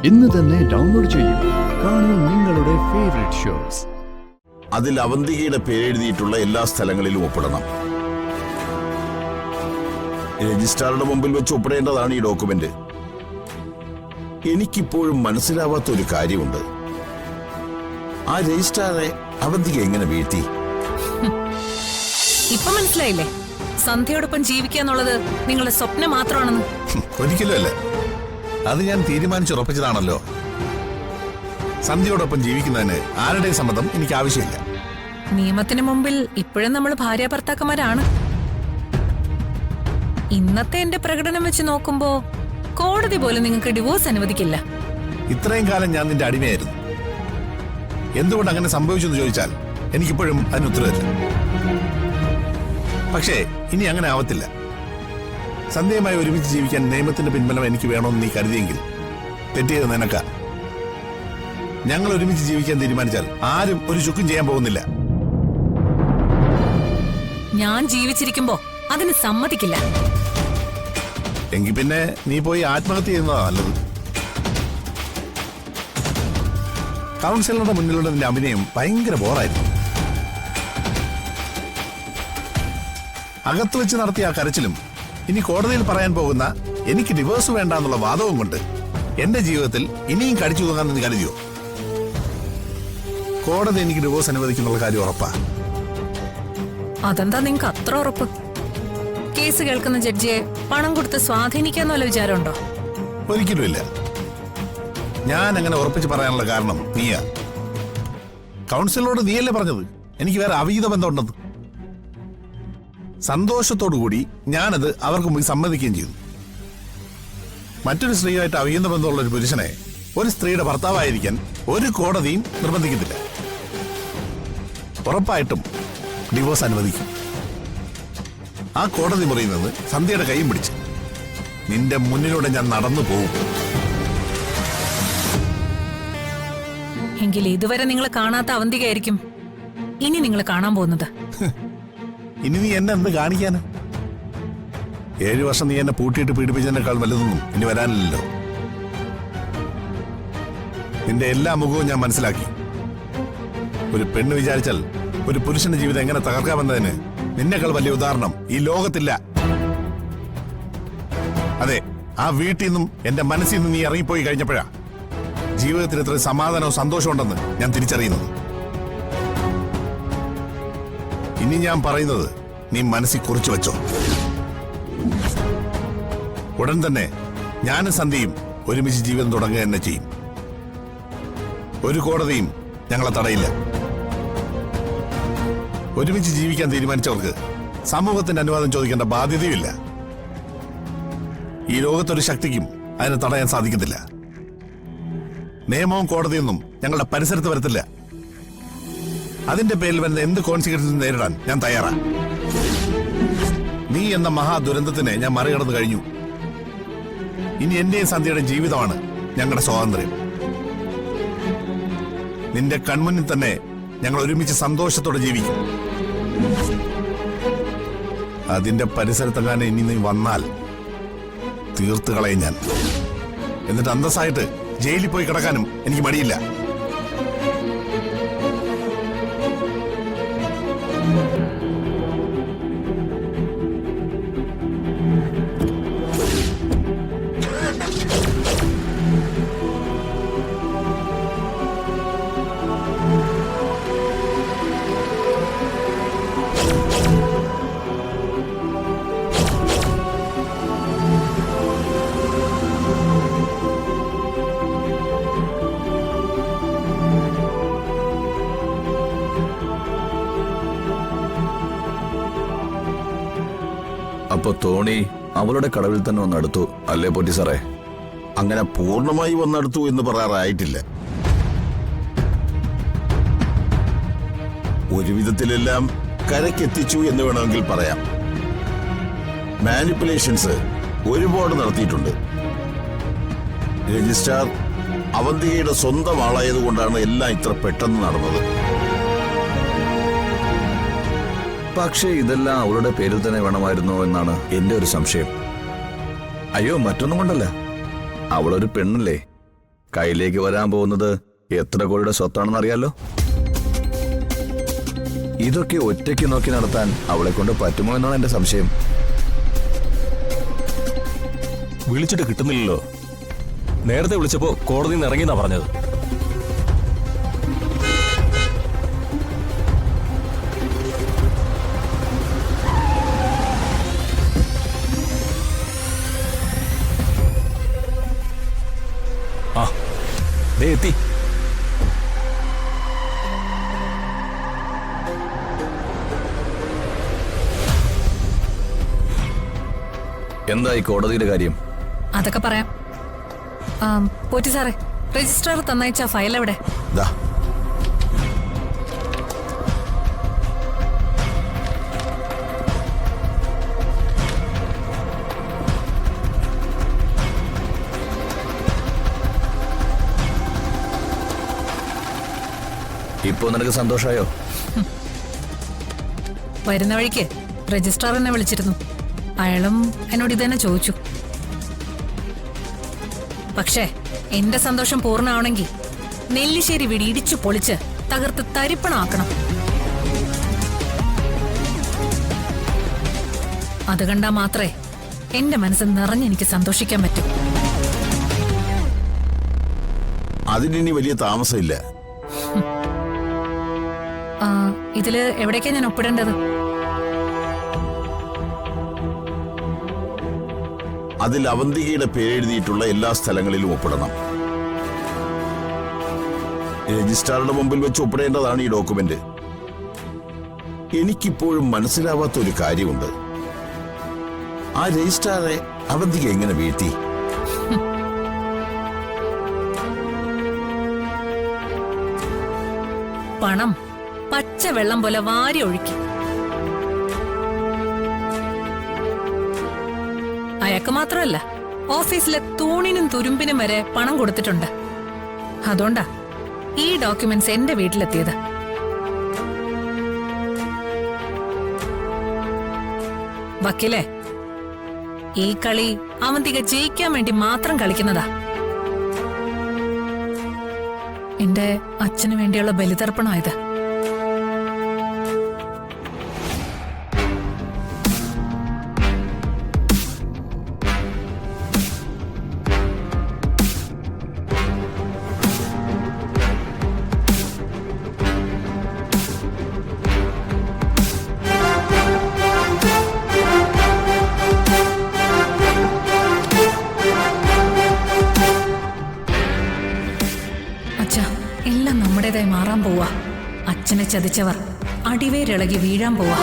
ഇന്ന് തന്നെ ഡൗൺലോഡ് ചെയ്യൂ. കാണൂ നിങ്ങളുടെ ഫേവറേറ്റ് ഷോസ്. അതിൽ അവന്തികയുടെ പേരെഴുതിയിട്ടുള്ള എല്ലാ സ്ഥലങ്ങളിലും ഒപ്പിടണം. രജിസ്ട്രാറുടെ മുമ്പിൽ വെച്ച് ഒപ്പിടേണ്ടതാണ് ഈ ഡോക്യുമെന്റ്. എനിക്കിപ്പോഴും മനസ്സിലാവാത്ത ഒരു കാര്യമുണ്ട്. ആ രജിസ്ട്രാറെ അവന്തിക എങ്ങനെ വീഴ്ത്തി? ഇപ്പൊ മനസ്സിലായില്ലേ, സന്ധ്യയോടൊപ്പം ജീവിക്കാന്നുള്ളത് നിങ്ങളുടെ സ്വപ്നം മാത്രമാണെന്ന്? ഒരിക്കലും അല്ല. അത് ഞാൻ തീരുമാനിച്ചുറപ്പിച്ചതാണല്ലോ. സന്ധ്യയോടൊപ്പം ജീവിക്കുന്നതിന് ആരുടെയും സമ്മതം എനിക്ക് ആവശ്യമില്ല. നിയമത്തിന് മുമ്പിൽ ഇപ്പോഴും നമ്മൾ ഭാര്യ ഭർത്താക്കന്മാരാണ്. ഇന്നത്തെ എന്റെ പ്രകടനം വെച്ച് നോക്കുമ്പോ കോടതി പോലും നിങ്ങൾക്ക് ഡിവോഴ്സ് അനുവദിക്കില്ല. ഇത്രയും കാലം ഞാൻ നിന്റെ അടിമയായിരുന്നു. എന്തുകൊണ്ട് അങ്ങനെ സംഭവിച്ചെന്ന് ചോദിച്ചാൽ എനിക്കിപ്പോഴും അതിന് ഉത്തരവില്ല. പക്ഷേ ഇനി അങ്ങനെ ആവത്തില്ല. സന്ധ്യയുമായി ഒരുമിച്ച് ജീവിക്കാൻ നിയമത്തിന്റെ പിൻബലം എനിക്ക് വേണമെന്ന് നീ കരുതിയെങ്കിൽ തെറ്റിയത് നിനക്ക. ഞങ്ങൾ ഒരുമിച്ച് ജീവിക്കാൻ തീരുമാനിച്ചാൽ ആരും ഒരു ചുക്കും ചെയ്യാൻ പോകുന്നില്ല. ഞാൻ ജീവിച്ചിരിക്കുമ്പോ അതിന് സമ്മതിക്കില്ല. എങ്കിൽ പിന്നെ നീ പോയി ആത്മഹത്യ ചെയ്യുന്നതാ നല്ലത്. കൗൺസിലറുടെ മുന്നിലുള്ള നിന്റെ അഭിനയം ഭയങ്കര ബോറായിരുന്നു. അകത്ത് വെച്ച് നടത്തിയ ആ കരച്ചിലും ഇനി കോടതിയിൽ പറയാൻ പോകുന്ന എനിക്ക് ഡിവോഴ്സ് വേണ്ട എന്നുള്ള വാദവും കൊണ്ട് എന്റെ ജീവിതത്തിൽ ഇനിയും കടിച്ചു തൂങ്ങാൻ നീ കരുതിയോ? കോടതി എനിക്ക് ഡിവോഴ്സ് അനുവദിക്കുന്നുള്ള കാര്യം ഉറപ്പാ. അതെന്താ നിങ്ങക്ക് അത്ര ഉറപ്പ്? കേസ് കേൾക്കുന്ന ജഡ്ജിയെ പണം കൊടുത്ത് സ്വാധീനിക്കാന്നുള്ള വിചാരമുണ്ടോ? ഒരിക്കലുമില്ല. ഞാൻ അങ്ങനെ ഉറപ്പിച്ച് പറയാനുള്ള കാരണം നീയാ. കൗൺസിലറോട് നീയല്ലേ പറഞ്ഞത് എനിക്ക് വേറെ അവിഹിത ബന്ധമുണ്ടെന്ന്? സന്തോഷത്തോടുകൂടി ഞാനത് അവർക്ക് മുമ്പ് സമ്മതിക്കുകയും ചെയ്തു. മറ്റൊരു സ്ത്രീയായിട്ട് അവിഹിത ബന്ധമുള്ള ഒരു പുരുഷനെ ഒരു സ്ത്രീയുടെ ഭർത്താവായിരിക്കാൻ ഒരു കോടതിയും നിർബന്ധിക്കത്തില്ല. ഉറപ്പായിട്ടും ഡിവോഴ്സ് അനുവദിക്കും. ആ കോടതി മുറിയിൽ നിന്ന് സന്ധ്യയുടെ കൈയും പിടിച്ച് നിന്റെ മുന്നിലൂടെ ഞാൻ നടന്നു പോകും. എങ്കിൽ ഇതുവരെ നിങ്ങൾ കാണാത്ത അവന്തികയായിരിക്കും ഇനി നിങ്ങൾ കാണാൻ പോകുന്നത്. ഇനി നീ എന്നെ എന്ത് കാണിക്കാന്? 7 വർഷം നീ എന്നെ പൂട്ടിയിട്ട് പീഡിപ്പിച്ചതിനേക്കാൾ വലുതൊന്നും ഇനി വരാനില്ലല്ലോ. നിന്റെ എല്ലാ മുഖവും ഞാൻ മനസ്സിലാക്കി. ഒരു പെണ്ണ് വിചാരിച്ചാൽ ഒരു പുരുഷന്റെ ജീവിതം എങ്ങനെ തകർക്കാമെന്നതിന് നിന്നെക്കാൾ വലിയ ഉദാഹരണം ഈ ലോകത്തില്ല. അതെ, ആ വീട്ടിൽ നിന്നും എന്റെ മനസ്സിൽ നിന്ന് നീ ഇറങ്ങിപ്പോയി കഴിഞ്ഞപ്പോഴാ ജീവിതത്തിൽ എത്ര സമാധാനവും സന്തോഷവും ഉണ്ടെന്ന് ഞാൻ തിരിച്ചറിയുന്നത്. ഇനി ഞാൻ പറയുന്നത് നീ മനസ്സിൽ കുറിച്ചു വെച്ചോ. ഉടൻ തന്നെ ഞാനും സന്ധ്യയും ഒരുമിച്ച് ജീവിതം തുടങ്ങുക തന്നെ ചെയ്യും. ഒരു കോടതിയും ഞങ്ങളെ തടയില്ല. ഒരുമിച്ച് ജീവിക്കാൻ തീരുമാനിച്ചവർക്ക് സമൂഹത്തിന്റെ അനുവാദം ചോദിക്കേണ്ട ബാധ്യതയുമില്ല. ഈ ലോകത്തൊരു ശക്തിക്കും അതിനെ തടയാൻ സാധിക്കത്തില്ല. നിയമവും കോടതിയൊന്നും ഞങ്ങളുടെ പരിസരത്ത് വരത്തില്ല. അതിന്റെ പേരിൽ വരുന്ന എന്ത് കോൺസിക്വൻസും നേരിടാൻ ഞാൻ തയ്യാറാ. നീ എന്ന മഹാദുരന്തത്തിനെ ഞാൻ മറികടന്നു കഴിഞ്ഞു. ഇനി എന്റെയും സന്ധ്യയുടെ ജീവിതമാണ് ഞങ്ങളുടെ സ്വാതന്ത്ര്യം. നിന്റെ കൺമുന്നിൽ തന്നെ ഞങ്ങൾ ഒരുമിച്ച് സന്തോഷത്തോടെ ജീവിക്കും. അതിന്റെ പരിസരത്തെങ്ങാനും ഇനി നീ വന്നാൽ തീർത്തു കളയും ഞാൻ. എന്നിട്ട് അന്തസ്സായിട്ട് ജയിലിൽ പോയി കിടക്കാനും എനിക്ക് മടിയില്ല. അപ്പൊ തോണി അവളുടെ കടവിൽ തന്നെ വന്നെടുത്തു അല്ലേ പോറ്റി സാറേ? അങ്ങനെ പൂർണ്ണമായി വന്നെടുത്തു എന്ന് പറയാറായിട്ടില്ല. ഒരു വിധത്തിലെല്ലാം കരക്കെത്തിച്ചു എന്ന് വേണമെങ്കിൽ പറയാം. മാനിപ്പുലേഷൻസ് ഒരുപാട് നടത്തിയിട്ടുണ്ട്. രജിസ്ട്രാർ അവന്തികയുടെ സ്വന്തം ആളായതുകൊണ്ടാണ് എല്ലാം ഇത്ര പെട്ടെന്ന് നടന്നത്. പക്ഷേ ഇതെല്ലാം അവളുടെ പേരിൽ തന്നെ വേണമായിരുന്നോ എന്നാണ് എന്റെ ഒരു സംശയം. അയ്യോ, മറ്റൊന്നും കൊണ്ടല്ല. അവളൊരു പെണ്ണല്ലേ, കയ്യിലേക്ക് വരാൻ പോകുന്നത് എത്ര കോടിയുടെ സ്വത്താണെന്ന് അറിയാലോ. ഇതൊക്കെ ഒറ്റയ്ക്ക് നോക്കി നടത്താൻ അവളെ കൊണ്ട് പറ്റുമോ എന്നാണ് എന്റെ സംശയം. വിളിച്ചിട്ട് കിട്ടുന്നില്ലല്ലോ. നേരത്തെ വിളിച്ചപ്പോ കോടതിയിൽ നിന്ന് ഇറങ്ങിയെന്നാ പറഞ്ഞത്. ആ ദേ എത്തി. എന്തായി കോടതിയുടെ കാര്യം? അതൊക്കെ പറയാം. പോറ്റി സാറേ, രജിസ്ട്രാർ തന്നയച്ച ഫയൽ എവിടെ? ദാ ഇപ്പോ നിനക്ക് സന്തോഷായോ? വരുന്ന വഴിക്ക് രജിസ്ട്രാർ എന്നെ വിളിച്ചിരുന്നു. അയാളും എന്നോട് ഇതന്നെ ചോദിച്ചു. പക്ഷേ എന്റെ സന്തോഷം പൂർണ്ണമാണെങ്കിൽ നെല്ലിശ്ശേരി വീട് ഇടിച്ചു പൊളിച്ച് തകർത്ത് തരിപ്പണമാക്കണം. അത് കണ്ടാ മാത്രമേ എന്റെ മനസ്സ് നിറഞ്ഞെനിക്ക് സന്തോഷിക്കാൻ പറ്റൂ. അതിനി വലിയ താമസമില്ല. ഇതില് എവിടേക്കാ ഞാൻ ഒപ്പിടേണ്ടത്? അതിൽ അവന്തികയുടെ പേരെഴുതിയിട്ടുള്ള എല്ലാ സ്ഥലങ്ങളിലും ഒപ്പിടണം. രജിസ്ട്രാറുടെ മുമ്പിൽ വെച്ച് ഒപ്പിടേണ്ടതാണ് ഈ ഡോക്യുമെന്റ്. എനിക്കിപ്പോഴും മനസ്സിലാവാത്ത ഒരു കാര്യമുണ്ട്. ആ രജിസ്ട്രാറെ അവന്തിക എങ്ങനെ വീഴ്ത്തി? പണം പച്ച വെള്ളം പോലെ വാരി ഒഴുക്കി. അയാൾക്ക് മാത്രമല്ല, ഓഫീസിലെ തൂണിനും തുരുമ്പിനും വരെ പണം കൊടുത്തിട്ടുണ്ട്. അതുകൊണ്ടാ ഈ ഡോക്യുമെന്റ്സ് എന്റെ വീട്ടിലെത്തിയത്. വക്കീലേ, ഈ കളി അവന്തിക ജയിക്കാൻ വേണ്ടി മാത്രം കളിക്കുന്നതാ. എന്റെ അച്ഛന് വേണ്ടിയുള്ള ബലിതർപ്പണമായത്. എല്ലാം നമ്മുടേതായി മാറാൻ പോവാ. അച്ഛനെ ചതിച്ചവർ അടിവേരിളകി വീഴാൻ പോവാ.